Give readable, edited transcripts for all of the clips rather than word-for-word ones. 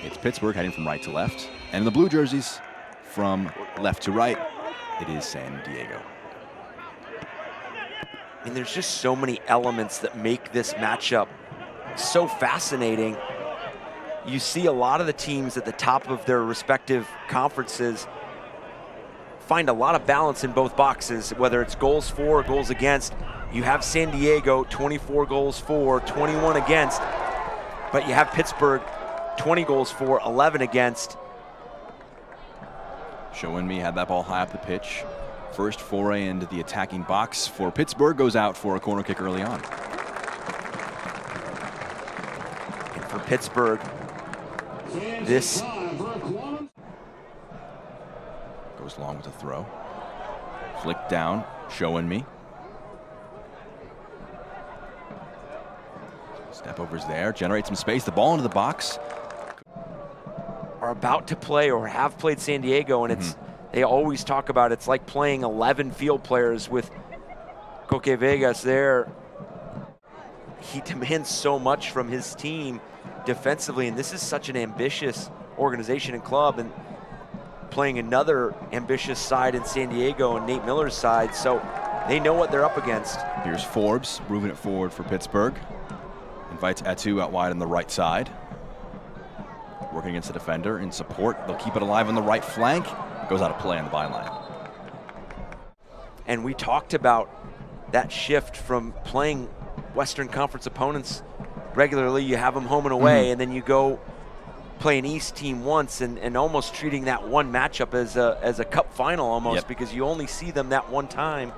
It's Pittsburgh heading from right to left. And in the blue jerseys, from left to right, it is San Diego. And there's just so many elements that make this matchup so fascinating. You see a lot of the teams at the top of their respective conferences find a lot of balance in both boxes, whether it's goals for or goals against. You have San Diego, 24 goals for, 21 against, but you have Pittsburgh, 20 goals for, 11 against. Showing me had that ball high up the pitch. First foray into the attacking box for Pittsburgh goes out for a corner kick early on. And for Pittsburgh, this goes long with a throw. Flick down, showing me. Step overs there, generate some space, the ball into the box. Are about to play or have played San Diego, and it's they always talk about it's like playing 11 field players with Coque Vegas there. He demands so much from his team defensively, and this is such an ambitious organization and club, and playing another ambitious side in San Diego and Nate Miller's side, so they know what they're up against. Here's Forbes moving it forward for Pittsburgh. Invites Atu out wide on the right side. Working against the defender in support. They'll keep it alive on the right flank. It goes out of play on the byline. And we talked about that shift from playing Western Conference opponents regularly. You have them home and away, and then you go play an East team once and almost treating that one matchup as a cup final almost, because you only see them that one time.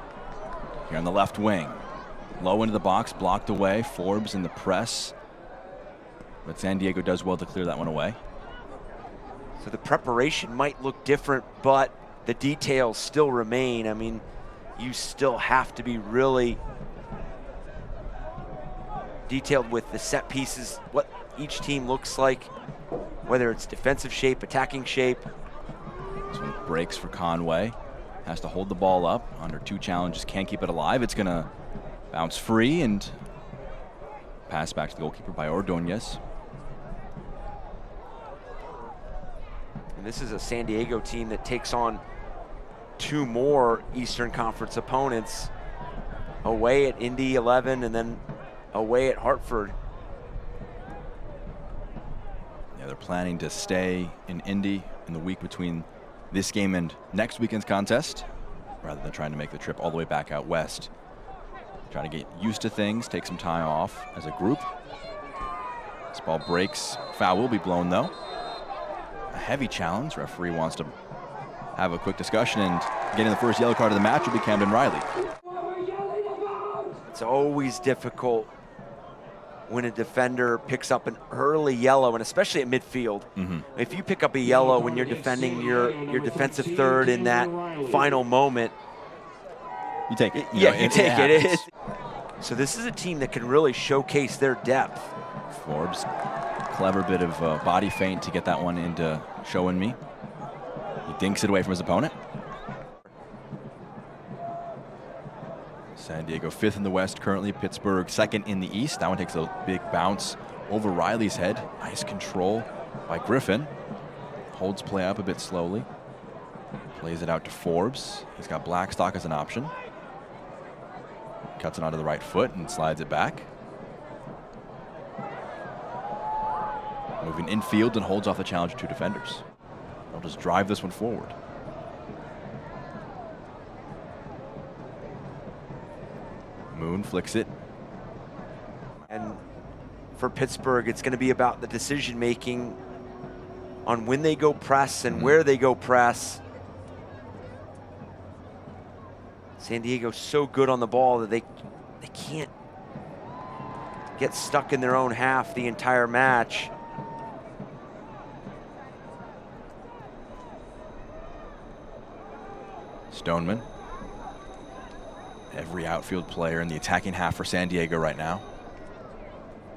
Here on the left wing. Low into the box, blocked away. Forbes in the press. But San Diego does well to clear that one away. So the preparation might look different, but the details still remain. I mean, you still have to be really detailed with the set pieces, what each team looks like, whether it's defensive shape, attacking shape. This one breaks for Conway. Has to hold the ball up under two challenges, can't keep it alive. It's going to bounce free and pass back to the goalkeeper by Ordonez. And this is a San Diego team that takes on two more Eastern Conference opponents, away at Indy 11 and then away at Hartford. Yeah, they're planning to stay in Indy in the week between this game and next weekend's contest, rather than trying to make the trip all the way back out west. Trying to get used to things, take some time off as a group. This ball breaks. Foul will be blown though. A heavy challenge. Referee wants to have a quick discussion, and getting the first yellow card of the match will be Camden Riley. It's always difficult when a defender picks up an early yellow, and especially at midfield. If you pick up a yellow when you're defending your defensive third in that final moment, you take it. You take it. So this is a team that can really showcase their depth. Forbes, clever bit of body feint to get that one into showing me. He dinks it away from his opponent. San Diego 5th in the West currently. Pittsburgh 2nd in the East. That one takes a big bounce over Riley's head. Nice control by Griffin. Holds play up a bit slowly. Plays it out to Forbes. He's got Blackstock as an option. Cuts it onto the right foot and slides it back. Moving infield and holds off the challenge of two defenders. They'll just drive this one forward. Moon flicks it. And for Pittsburgh, it's going to be about the decision making on when they go press and where they go press. San Diego's so good on the ball that they can't get stuck in their own half the entire match. Stoneman. Every outfield player in the attacking half for San Diego right now.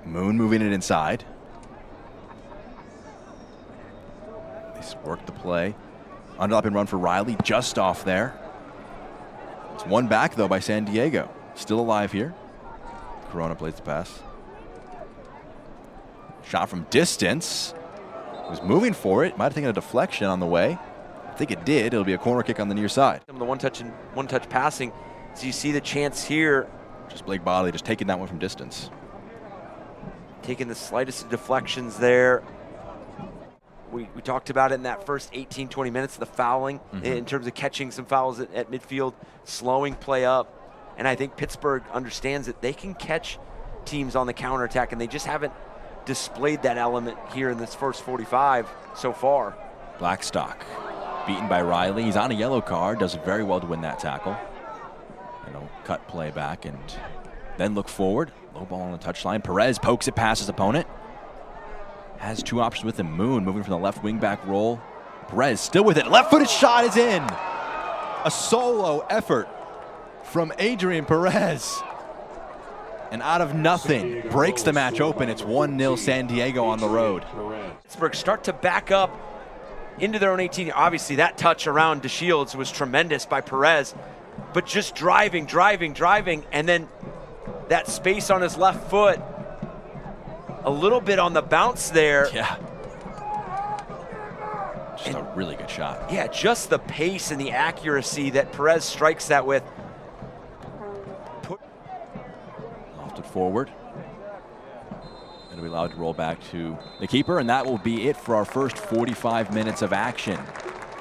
Moon moving it inside. They work the play. Underlapping run for Riley, just off there. It's one back though by San Diego. Still alive here. Corona plays the pass. Shot from distance. Was moving for it. Might have taken a deflection on the way. I think it did. It'll be a corner kick on the near side. Some of the one-touch passing. So you see the chance here. Just Blake Bodley just taking that one from distance. Taking the slightest of deflections there. We talked about it in that first 18, 20 minutes, the fouling, in terms of catching some fouls at midfield, slowing play up. And I think Pittsburgh understands that they can catch teams on the counterattack, and they just haven't displayed that element here in this first 45 so far. Blackstock beaten by Riley. He's on a yellow card, does very well to win that tackle. And he'll cut play back and then look forward. Low ball on the touchline. Perez pokes it past his opponent. Has two options with him. Moon moving from the left wing back role. Perez still with it. Left-footed shot is in. A solo effort from Adrian Perez. And out of nothing, breaks the match open. It's 1-0 San Diego on the road. Pittsburgh start to back up into their own 18. Obviously, that touch around DeShields was tremendous by Perez. But just driving, and then that space on his left foot, a little bit on the bounce there. Yeah. Just a really good shot. Yeah, just the pace and the accuracy that Perez strikes that with. Lofted forward. It'll be allowed to roll back to the keeper, and that will be it for our first 45 minutes of action.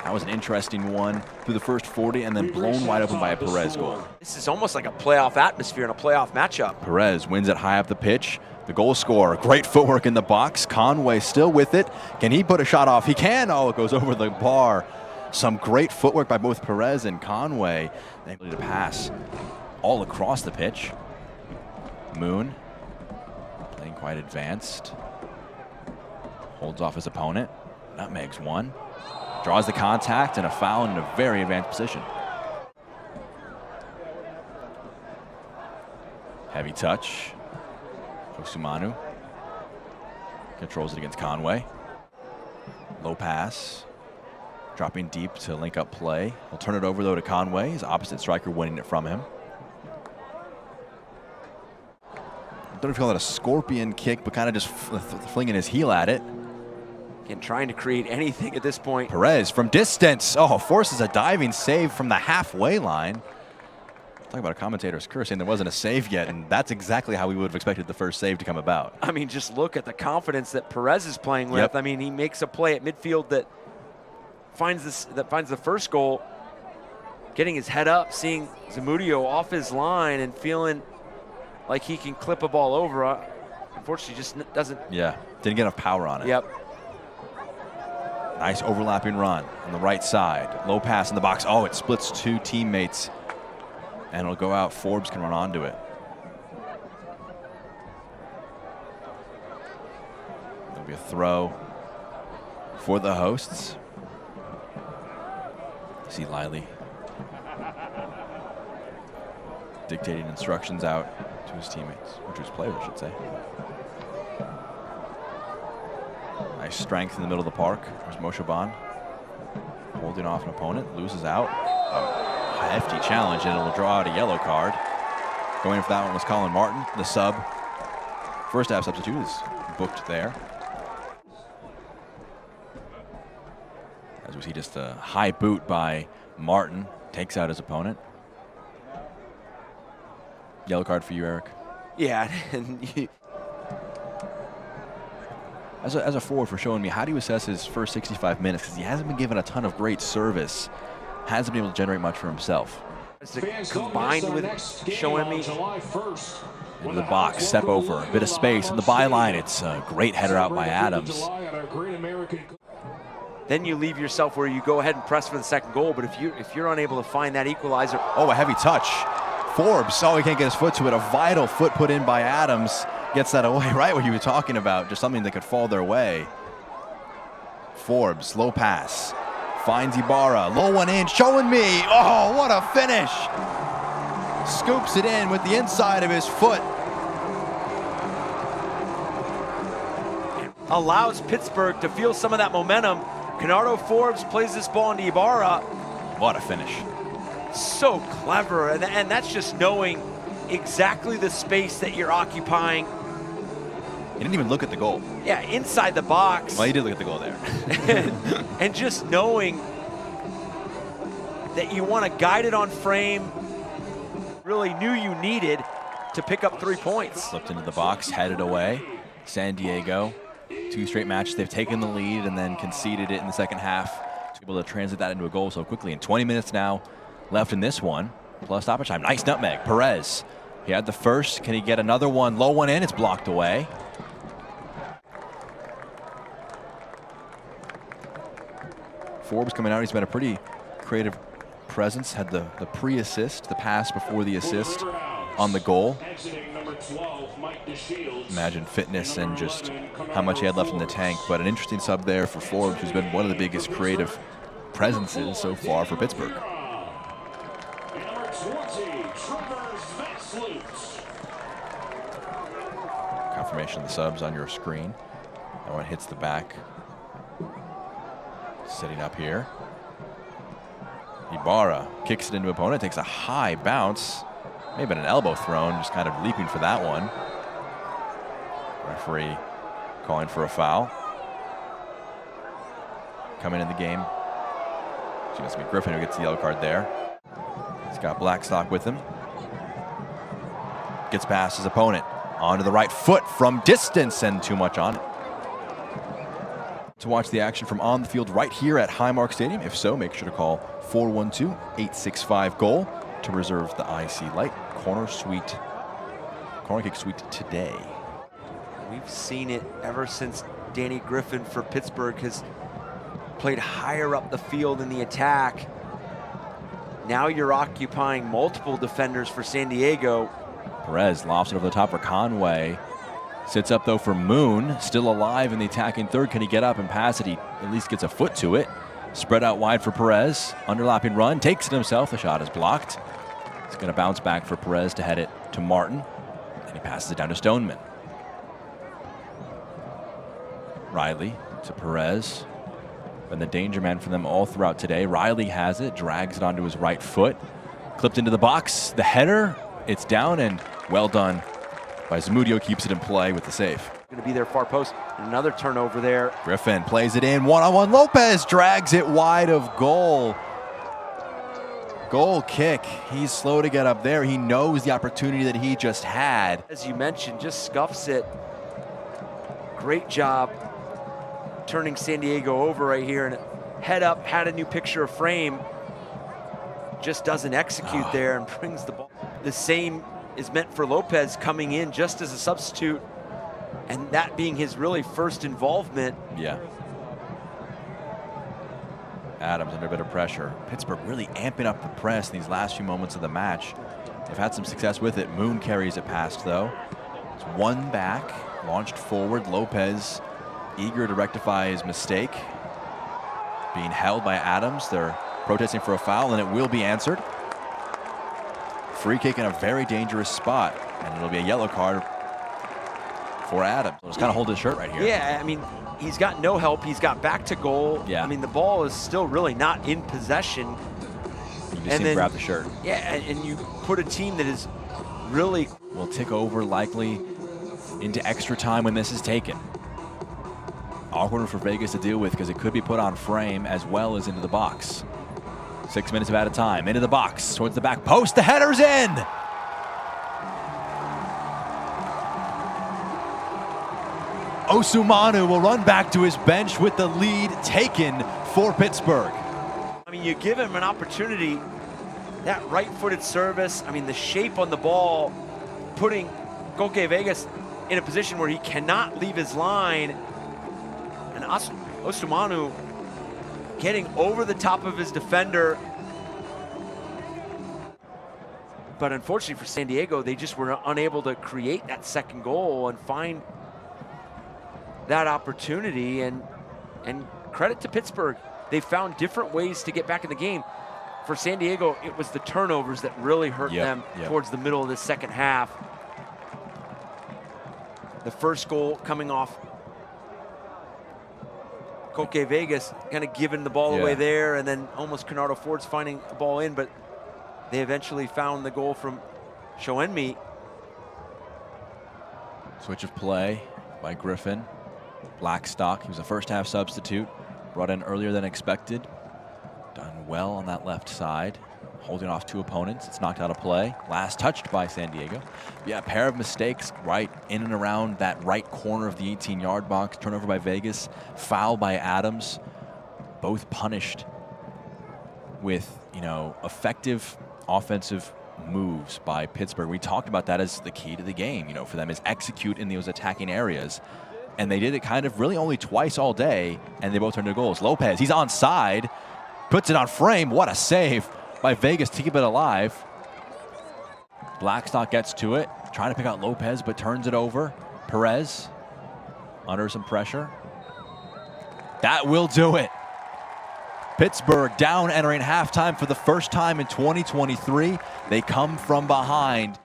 That was an interesting one through the first 40 and then blown wide open by a Perez goal. This is almost like a playoff atmosphere and a playoff matchup. Perez wins it high up the pitch. The goal scorer, great footwork in the box. Conway still with it. Can he put a shot off? He can. Oh, it goes over the bar. Some great footwork by both Perez and Conway. They able to pass all across the pitch. Moon playing quite advanced. Holds off his opponent. Nutmegs one. Draws the contact and a foul in a very advanced position. Heavy touch. Osumanu controls it against Conway. Low pass. Dropping deep to link up play. He'll turn it over though to Conway. His opposite striker winning it from him. I don't know if you call it a scorpion kick, but kind of just flinging his heel at it. And trying to create anything at this point. Perez from distance. Oh, forces a diving save from the halfway line. Talk about a commentator's curse saying there wasn't a save yet, and that's exactly how we would have expected the first save to come about. I mean, just look at the confidence that Perez is playing with. Yep. I mean, he makes a play at midfield that finds the first goal, getting his head up, seeing Zamudio off his line and feeling like he can clip a ball over. Unfortunately, just doesn't. Yeah, didn't get enough power on it. Yep. Nice overlapping run on the right side. Low pass in the box. Oh, it splits two teammates. And it'll go out. Forbes can run onto it. There'll be a throw for the hosts. See Liley dictating instructions out to his teammates, or to his players, I should say. Nice strength in the middle of the park. There's Moshe Ban holding off an opponent, loses out. A hefty challenge, and it'll draw out a yellow card. Going for that one was Colin Martin, the sub. First half substitute is booked there. As we see just a high boot by Martin, takes out his opponent. Yellow card for you, Eric. Yeah, and As a forward, for showing me, how do you assess his first 65 minutes? Because he hasn't been given a ton of great service. Hasn't been able to generate much for himself. Combined with showing me into the box, step over, a bit of space on the byline. It's a great header out by Adams. Then you leave yourself where you go ahead and press for the second goal. But if you're unable to find that equalizer, oh, a heavy touch. Forbes, oh, he can't get his foot to it. A vital foot put in by Adams. Gets that away, right what you were talking about, just something that could fall their way. Forbes, low pass, finds Ibarra, low one in, showing me, oh, what a finish. Scoops it in with the inside of his foot. Allows Pittsburgh to feel some of that momentum. Kenardo Forbes plays this ball into Ibarra. What a finish. So clever, and that's just knowing exactly the space that you're occupying He didn't even look at the goal. Yeah, inside the box. Well, he did look at the goal there. And just knowing that you want to guide it on frame, really knew you needed to pick up 3 points. Slipped into the box, headed away. San Diego, 2 straight matches. They've taken the lead and then conceded it in the second half. To be able to translate that into a goal so quickly. And 20 minutes now left in this one, plus stoppage time. Nice nutmeg, Perez. He had the first. Can he get another one? Low one in, it's blocked away. Forbes coming out, he's been a pretty creative presence. Had the pre-assist, the pass before the assist on the goal. Imagine fitness and just how much he had left in the tank, but an interesting sub there for Forbes, who's been one of the biggest creative presences so far for Pittsburgh. Confirmation of the subs on your screen. That one hits the back. Sitting up here. Ibarra kicks it into opponent, takes a high bounce. May have been an elbow thrown, just kind of leaping for that one. Referee calling for a foul. Coming in the game. She must be Griffin who gets the yellow card there. He's got Blackstock with him. Gets past his opponent. Onto the right foot from distance and too much on it. To watch the action from on the field right here at Highmark Stadium. If so, make sure to call 412-865-GOAL to reserve the IC Light corner kick suite today. We've seen it ever since Danny Griffin for Pittsburgh has played higher up the field in the attack. Now you're occupying multiple defenders for San Diego. Perez lofts it over the top for Conway. Sits up though for Moon, still alive in the attacking third. Can he get up and pass it? He at least gets a foot to it. Spread out wide for Perez. Underlapping run, takes it himself. The shot is blocked. It's going to bounce back for Perez to head it to Martin. And he passes it down to Stoneman. Riley to Perez. Been the danger man for them all throughout today. Riley has it, drags it onto his right foot. Clipped into the box. The header, it's down and well done by Zamudio, keeps it in play with the save. Going to be their far post. Another turnover there. Griffin plays it in, one-on-one. Lopez drags it wide of goal. Goal kick. He's slow to get up there. He knows the opportunity that he just had. As you mentioned, just scuffs it. Great job turning San Diego over right here. And head up, had a new picture of frame. Just doesn't execute there and brings the ball. The same is meant for Lopez coming in just as a substitute, and that being his really first involvement. Yeah. Adams under a bit of pressure. Pittsburgh really amping up the press in these last few moments of the match. They've had some success with it. Moon carries it past though. It's one back, launched forward. Lopez eager to rectify his mistake. Being held by Adams. They're protesting for a foul and it will be answered. Free kick in a very dangerous spot, and it'll be a yellow card for Adams. So just kind of hold his shirt right here. Yeah, I mean, he's got no help. He's got back to goal. Yeah. I mean, the ball is still really not in possession. You just need to grab the shirt. Yeah, and you put a team that is really... will tick over likely into extra time when this is taken. Awkward for Vegas to deal with because it could be put on frame as well as into the box. 6 minutes of added time, into the box, towards the back post, the header's in! Osumanu will run back to his bench with the lead taken for Pittsburgh. I mean, you give him an opportunity, that right-footed service, I mean, the shape on the ball, putting Koke Vegas in a position where he cannot leave his line, and Osumanu getting over the top of his defender. But unfortunately for San Diego, they just were unable to create that second goal and find that opportunity. And credit to Pittsburgh, they found different ways to get back in the game. For San Diego, it was the turnovers that really hurt them towards the middle of the second half. The first goal coming off Koke Vegas, kind of giving the ball away there, and then almost Canardo Ford's finding the ball in, but they eventually found the goal from Shoenmi. Switch of play. by Griffin. Blackstock, he was a first half substitute, brought in earlier than expected. Done well on that left side, holding off 2 opponents. It's knocked out of play. Last touched by San Diego. Yeah, a pair of mistakes right in and around that right corner of the 18-yard box. Turnover by Vegas, foul by Adams. Both punished with, effective offensive moves by Pittsburgh. We talked about that as the key to the game, for them, is execute in those attacking areas. And they did it kind of really only twice all day, and they both turned into goals. Lopez, he's onside, puts it on frame. What a save by Vegas to keep it alive. Blackstock gets to it, trying to pick out Lopez, but turns it over. Perez under some pressure. That will do it. Pittsburgh down entering halftime for the first time in 2023. They come from behind.